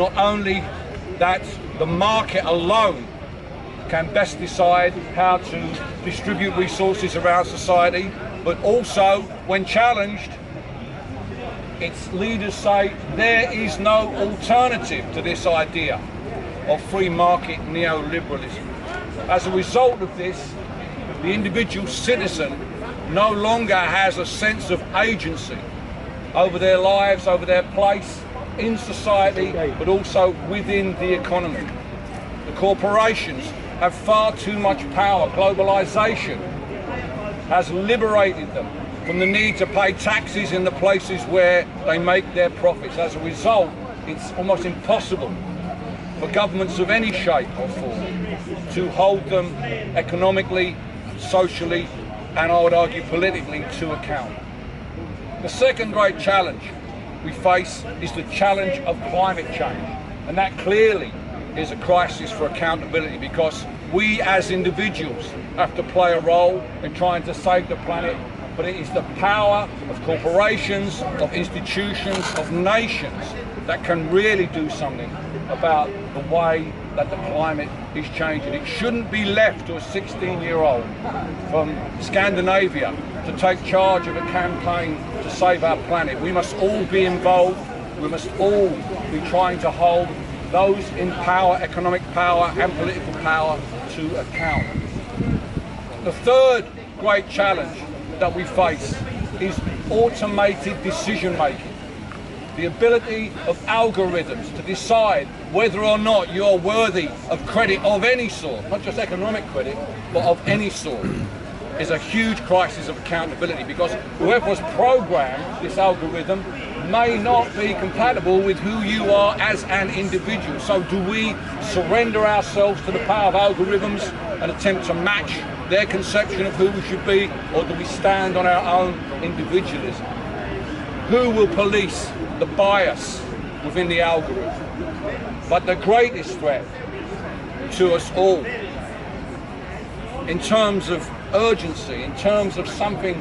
not only that the market alone can best decide how to distribute resources around society, but also, when challenged, its leaders say there is no alternative to this idea of free market neoliberalism. As a result of this, the individual citizen no longer has a sense of agency over their lives, over their place in society, but also within the economy. The corporations have far too much power. Globalization has liberated them from the need to pay taxes in the places where they make their profits. As a result, it's almost impossible for governments of any shape or form to hold them economically, socially, and I would argue politically to account. The second great challenge we face is the challenge of climate change, and that clearly is a crisis for accountability, because we as individuals have to play a role in trying to save the planet, but it is the power of corporations, of institutions, of nations that can really do something about the way that the climate is changing. It shouldn't be left to a 16-year-old from Scandinavia to take charge of a campaign to save our planet. We must all be involved. We must all be trying to hold those in power, economic power and political power, to account. The third great challenge that we face is automated decision making. The ability of algorithms to decide whether or not you're worthy of credit of any sort, not just economic credit, but of any sort, is a huge crisis of accountability, because whoever has programmed this algorithm may not be compatible with who you are as an individual. So do we surrender ourselves to the power of algorithms and attempt to match their conception of who we should be, or do we stand on our own individualism? Who will police the bias within the algorithm? But the greatest threat to us all, in terms of urgency, in terms of something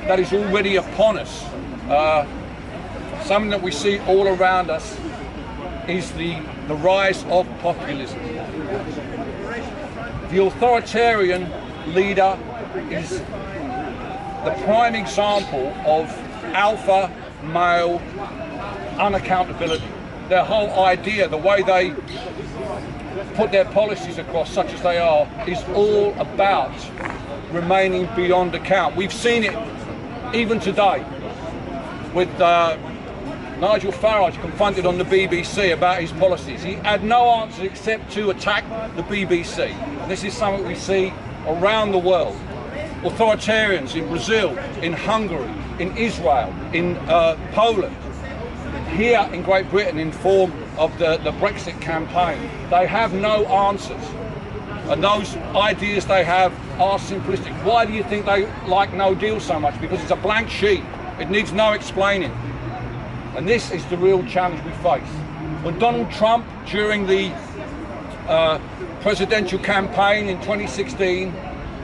that is already upon us, something that we see all around us, is the rise of populism. The authoritarian leader is the prime example of alpha male unaccountability. Their whole idea, the way they put their policies across, such as they are, is all about remaining beyond account. We've seen it even today with Nigel Farage confronted on the BBC about his policies. He had no answer except to attack the BBC. And this is something we see around the world. Authoritarians in Brazil, in Hungary, in Israel, in Poland, here in Great Britain in form of the Brexit campaign. They have no answers. And those ideas they have are simplistic. Why do you think they like no deal so much? Because it's a blank sheet. It needs no explaining. And this is the real challenge we face. When Donald Trump, during the presidential campaign in 2016,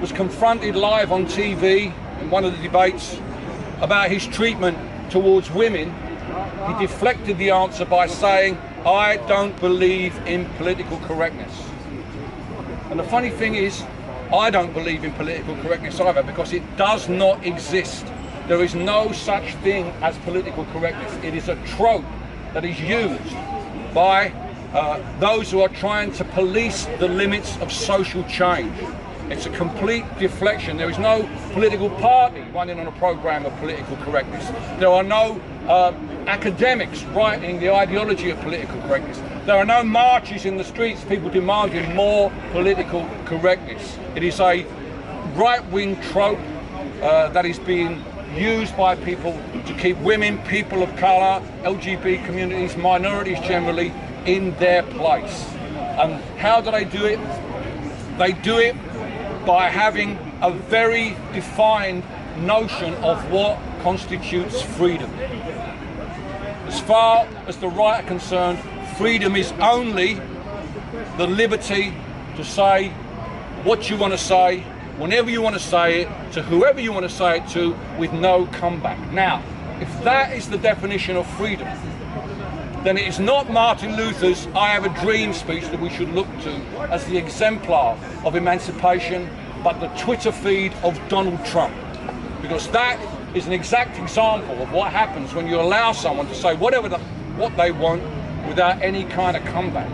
was confronted live on TV in one of the debates about his treatment towards women, he deflected the answer by saying, "I don't believe in political correctness." And the funny thing is, I don't believe in political correctness either, because it does not exist. There is no such thing as political correctness. It is a trope that is used by those who are trying to police the limits of social change. It's a complete deflection. There is no political party running on a program of political correctness. There are no academics writing the ideology of political correctness. There are no marches in the streets, people demanding more political correctness. It is a right-wing trope that is being used by people to keep women, people of colour, LGBT communities, minorities generally, in their place. And how do they do it? They do it by having a very defined notion of what constitutes freedom. As far as the right are concerned, freedom is only the liberty to say what you want to say, whenever you want to say it, to whoever you want to say it to, with no comeback. Now, if that is the definition of freedom, then it is not Martin Luther's I Have a Dream speech that we should look to as the exemplar of emancipation, but the Twitter feed of Donald Trump. Because that is an exact example of what happens when you allow someone to say what they want without any kind of comeback.